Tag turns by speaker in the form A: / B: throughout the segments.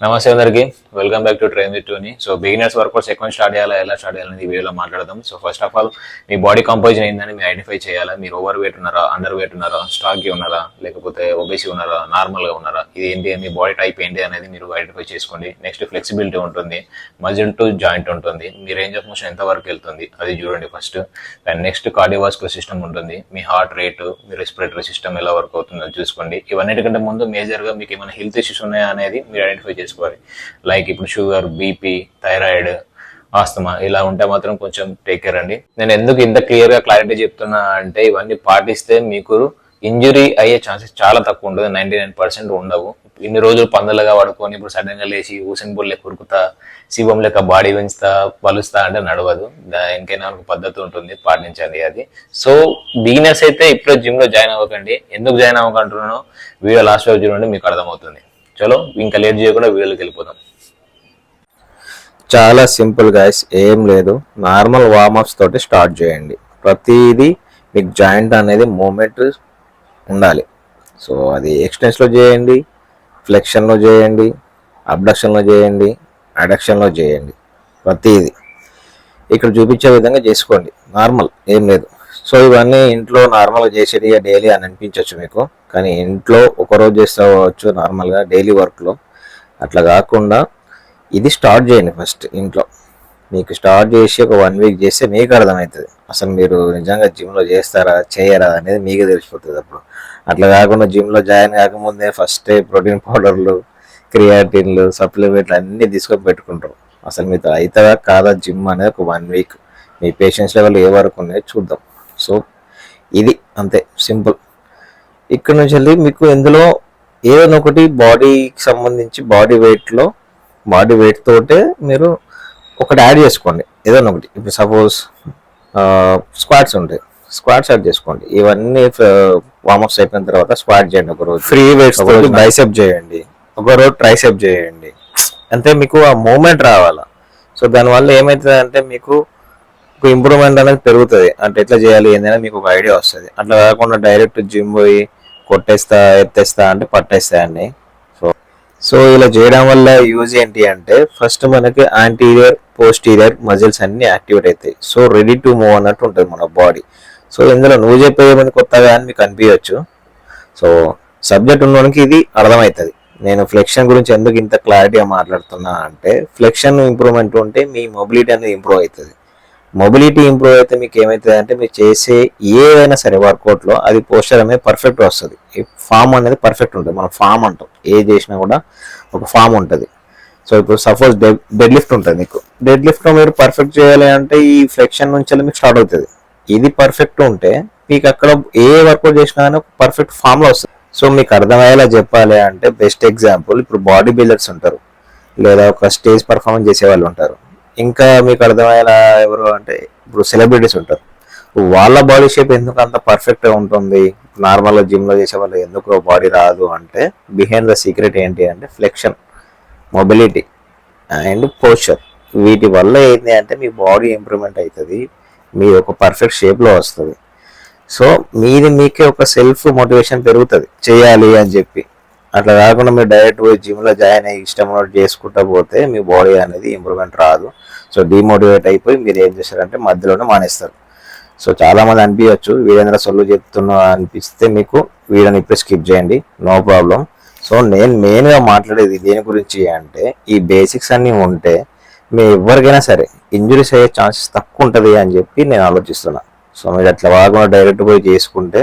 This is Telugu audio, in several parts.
A: నమస్తే అందరికి welcome back to train with Tony. So beginners workouts ఎక్కువ స్టార్ట్ చేయాలా, ఎలా స్టార్ట్ చేయాలని ఈ వీడియోలో మాట్లాడదాం. So first of all me body composition ఏందని మీరు ఐడెంటిఫై చేయాలా. మీరు ఓవర్ వెయిట్ ఉన్నారా, అండర్ వెయిట్ ఉన్నారా, స్టాక్కి ఉన్నారా, లేకపోతే ఒబేసి ఉన్నారా, నార్మల్గా ఉన్నారా, ఇది ఏంటి, మీ బాడీ టైప్ ఏంటి అనేది మీరు ఐడెంటిఫై చేసుకోండి. నెక్స్ట్ ఫ్లెక్సిబిలిటీ ఉంటుంది, మజిల్ టు జాయింట్ ఉంటుంది, మీ రేంజ్ ఆఫ్ మోషన్ ఎంత వరకు వెళ్తుంది అది చూడండి first. And next cardiovascular system ఉంటుంది, మీ హార్ట్ రేటు, మీ రెస్పిరేటరీ సిస్టమ్ ఎలా వర్క్ అవుతుందో చూసుకోండి. ఇవన్నిటికంటే ముందు మేజర్గా మీకు ఏమైనా హెల్త్ ఇష్యూస్ ఉన్నాయా అనేది మీరు ఐడెంటిఫై చేసుకోవాలి. లైక్ ఇప్పుడు షుగర్, బీపీ, థైరాయిడ్, ఆస్తమా ఇలా ఉంటే మాత్రం కొంచెం టేక్ కేర్ అండి. నేను ఎందుకు ఇంత క్లియర్గా క్లారిటీ చెప్తున్నా అంటే ఇవన్నీ పాటిస్తే మీకు ఇంజురీ అయ్యే ఛాన్సెస్ చాలా తక్కువ ఉంటుంది, 99% ఉండవు. ఇన్ని రోజులు పందులుగా పడుకొని ఇప్పుడు సడన్ గా లేచి ఊసిన బుల్లే కురుకుతా, శివం లెక్క బాడీ పెంచుతా, పలుస్తా అంటే నడవదు. ఇంకైనా ఒక పద్ధతి ఉంటుంది, పాటించండి అది. సో బిగినర్స్ అయితే ఇప్పుడే జిమ్ లో జాయిన్ అవ్వకండి. ఎందుకు జాయిన్ అవ్వకంటున్నానో వీడియో లాస్ట్ వరకు చూడండి, మీకు అర్థమవుతుంది. చలో ఇంకా లేట్ చేయకుండా వీడియోకి వెళ్ళిపోదాం.
B: చాలా సింపుల్ గైస్, ఏం లేదు, నార్మల్ వార్మప్స్ తోటి స్టార్ట్ చేయండి. ప్రతిదీ మీకు జాయింట్ అనేది మూమెంట్ ఉండాలి. సో అది ఎక్స్టెన్షన్లో చేయండి, ఫ్లెక్షన్లో చేయండి, అబ్డక్షన్లో చేయండి, అడక్షన్లో చేయండి. ప్రతిదీ ఇక్కడ చూపించే విధంగా చేసుకోండి. నార్మల్ ఏం లేదు. సో ఇవన్నీ ఇంట్లో నార్మల్గా చేసేది డైలీ అని అనిపించవచ్చు మీకు, కానీ ఇంట్లో ఒకరోజు చేస్తావచ్చు నార్మల్గా డైలీ వర్క్లో. అట్లా కాకుండా ఇది స్టార్ట్ చేయండి ఫస్ట్ ఇంట్లో. మీకు స్టార్ట్ చేసి ఒక 1 వీక్ చేస్తే మీకు అర్థమవుతుంది అసలు మీరు నిజంగా జిమ్లో చేస్తారా చేయరా అనేది మీకు తెలిసిపోతుంది అప్పుడు. అట్లా కాకుండా జిమ్లో జాయిన్ కాకముందే ఫస్ట్ ప్రోటీన్ పౌడర్లు, క్రియాటిన్లు, సప్లిమెంట్లు అన్నీ తీసుకొని పెట్టుకుంటారు. అసలు మీతో అవుతుందా కాదా జిమ్ అనేది ఒక 1 వీక్ మీ పేషెన్స్ లెవెల్ ఏ వరకు ఉన్నాయో చూద్దాం. సో ఇది అంతే సింపుల్. ఇక్కడ నుంచి వెళ్ళి మీకు ఇందులో ఏదైనా ఒకటి బాడీకి సంబంధించి బాడీ వెయిట్ తోటే మీరు ఒకటి యాడ్ చేసుకోండి, ఏదైనా ఒకటి. ఇప్పుడు సపోజ్ స్క్వాట్స్ ఉంటాయి, స్క్వాట్స్ యాడ్ చేసుకోండి. ఇవన్నీ వార్మప్స్ అయిపోయిన తర్వాత స్క్వాట్ చేయండి. ఒకరోజు ఫ్రీ వెయిట్స్ ఒకరోజు బైసెప్ చేయండి, ఒకరోజు ట్రైసెప్ చేయండి. అంటే మీకు ఆ మూమెంట్ రావాలా. సో దానివల్ల ఏమవుతుంది అంటే మీకు ఒక ఇంప్రూవ్మెంట్ అనేది పెరుగుతుంది. అంటే ఎట్లా చేయాలి ఏంటంటే మీకు ఒక ఐడియా వస్తుంది. అట్లా కాకుండా డైరెక్ట్ జిమ్ పోయి కొట్టేస్తా ఎత్తేస్తా అంటే పట్టేస్తాయండి. సో ఇలా చేయడం వల్ల యూజ్ ఏంటి అంటే ఫస్ట్ మనకి యాంటీరియర్, పోస్టీరియర్ మజిల్స్ అన్ని యాక్టివేట్ అవుతాయి. సో రెడీ టు మూవ్ అన్నట్టు ఉంటుంది మన బాడీ. సో ఇందులో నువ్వు చెప్పే ఏమైనా కొత్తగా అని మీకు అనిపించవచ్చు. సో సబ్జెక్ట్ ఉన్నవానికి ఇది అర్థమవుతుంది. నేను ఫ్లెక్షన్ గురించి ఎందుకు ఇంత క్లారిటీగా మాట్లాడుతున్నా అంటే ఫ్లెక్షన్ ఇంప్రూవ్మెంట్ ఉంటే మీ మొబిలిటీ అనేది ఇంప్రూవ్ అవుతుంది. మొబిలిటీ ఇంప్రూవ్ అయితే మీకు ఏమవుతుంది అంటే మీరు చేసే ఏదైనా సరే వర్కౌట్లో అది పోస్చర్ అనేది పర్ఫెక్ట్ వస్తుంది. ఫామ్ అనేది పర్ఫెక్ట్ ఉంటుంది. మనం ఫామ్ అంటాం, ఏ చేసినా కూడా ఒక ఫామ్ ఉంటుంది. సో ఇప్పుడు సపోజ్ డెడ్ లిఫ్ట్ ఉంటుంది, మీకు డెడ్ లిఫ్ట్లో మీరు పర్ఫెక్ట్ చేయాలి అంటే ఈ ఫ్లెక్షన్ నుంచి మీకు స్టార్ట్ అవుతుంది. ఇది పర్ఫెక్ట్ ఉంటే మీకు అక్కడ ఏ వర్కౌట్ చేసినా కానీ ఒక పర్ఫెక్ట్ ఫామ్లో వస్తుంది. సో మీకు అర్థమయ్యేలా చెప్పాలి అంటే బెస్ట్ ఎగ్జాంపుల్ ఇప్పుడు బాడీ బిల్డర్స్ ఉంటారు, లేదా ఒక స్టేజ్ పర్ఫార్మెన్స్ చేసే వాళ్ళు ఉంటారు. ఇంకా మీకు అర్థమయ్యేలా ఎవరు అంటే ఇప్పుడు సెలబ్రిటీస్ ఉంటారు. వాళ్ళ బాడీ షేప్ ఎందుకు అంత పర్ఫెక్ట్గా ఉంటుంది, నార్మల్గా జిమ్లో చేసే వాళ్ళు ఎందుకు బాడీ రాదు అంటే బిహైండ్ ద సీక్రెట్ ఏంటి అంటే ఫ్లెక్షన్, మొబిలిటీ అండ్ పోస్చర్. వీటి వల్ల ఏంటి అంటే మీ బాడీ ఇంప్రూవ్మెంట్ అవుతుంది, మీ ఒక పర్ఫెక్ట్ షేప్లో వస్తుంది. సో మీకే ఒక సెల్ఫ్ మోటివేషన్ పెరుగుతుంది చేయాలి అని చెప్పి. అట్లా కాకుండా మీరు డైరెక్ట్ పోయి జిమ్లో జాయిన్ అయ్యి ఇష్టం చేసుకుంటా పోతే మీ బాడీ అనేది ఇంప్రూవ్మెంట్ రాదు. సో డిమోటివేట్ అయిపోయి మీరు ఏం చేస్తారంటే మధ్యలోనే మానేస్తారు. సో చాలామంది అనిపించవచ్చు వీరేంద్ర సొల్లు చెప్తున్నా అనిపిస్తే మీకు వీడియోని ఇప్పుడు స్కిప్ చేయండి, నో ప్రాబ్లం. సో నేను మెయిన్గా మాట్లాడేది దేని గురించి అంటే ఈ బేసిక్స్ అన్నీ ఉంటే మీ ఎవరికైనా సరే ఇంజురీస్ అయ్యే ఛాన్సెస్ తక్కువ ఉంటుంది అని చెప్పి నేను ఆలోచిస్తున్నా. సో మీరు అట్లా కాకుండా డైరెక్ట్ పోయి చేసుకుంటే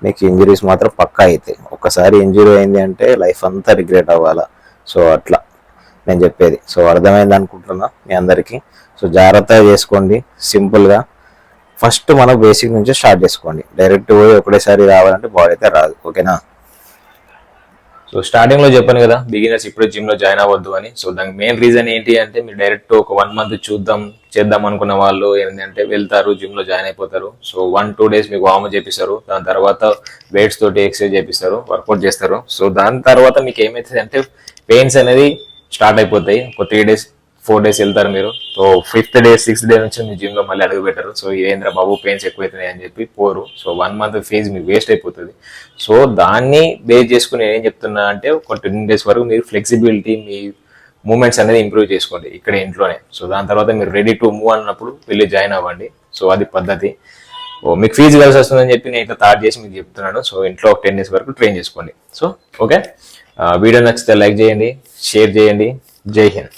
B: మీకు ఇంజరీస్ మాత్రం పక్కా అవుతాయి. ఒక్కసారి ఇంజరీ అయింది అంటే లైఫ్ అంతా రిగ్రెట్ అవ్వాలా. సో అట్లా నేను చెప్పేది. సో అర్థమైంది అనుకుంటున్నా మీ అందరికీ. సో జాగ్రత్తగా చేసుకోండి, సింపుల్గా ఫస్ట్ మనం బేసిక్ నుంచి స్టార్ట్ చేసుకోండి. డైరెక్ట్ పోయి ఒకటేసారి రావాలంటే బాడీ అయితే రాదు, ఓకేనా.
A: సో స్టార్టింగ్ లో చెప్పాను కదా బిగినర్స్ ఇప్పుడే జిమ్ లో జాయిన్ అవ్వద్దు అని. సో దానికి మెయిన్ రీజన్ ఏంటి అంటే మీరు డైరెక్ట్ ఒక 1 మంత్ చేద్దాం అనుకున్న వాళ్ళు ఏంటంటే వెళ్తారు, జిమ్ లో జాయిన్ అయిపోతారు. సో 1-2 డేస్ మీకు వార్మ్ చేపిస్తారు, దాని తర్వాత వెయిట్స్ తోటి ఎక్సర్సైజ్ చేపిస్తారు, వర్కౌట్ చేస్తారు. సో దాని తర్వాత మీకు ఏమవుతుంది అంటే పెయిన్స్ అనేది స్టార్ట్ అయిపోతాయి. ఒక 3 డేస్ 4 డేస్ వెళ్తారు మీరు. So 5th day 6th day నుంచి మీ జిమ్ లో మళ్ళీ అడుగు పెట్టారు. సో ఇదేంద్ర బాబు పెయిన్స్ ఎక్కువైతున్నాయి అని చెప్పి పోరు. సో 1 మంత్ ఫేజ్ మీకు వేస్ట్ అయిపోతుంది. సో దాన్ని బేస్ చేసుకుని నేను ఏం చెప్తున్నా అంటే ఒక 10 డేస్ వరకు మీరు ఫ్లెక్సిబిలిటీ, మీ మూమెంట్స్ అనేది ఇంప్రూవ్ చేసుకోండి ఇక్కడ ఇంట్లోనే. సో దాని తర్వాత మీరు రెడీ టు మూవ్ అన్నప్పుడు వెళ్ళి జాయిన్ అవ్వండి. సో అది పద్ధతి. మీకు ఫీజు కలిసి వస్తుందని చెప్పి నేను ఇట్లా థాట్ చేసి మీకు చెప్తున్నాను. సో ఇంట్లో ఒక 10 days వరకు ట్రైన్ చేసుకోండి. సో ఓకే, వీడియో నచ్చితే లైక్ చేయండి, షేర్ చేయండి. జై హింద్.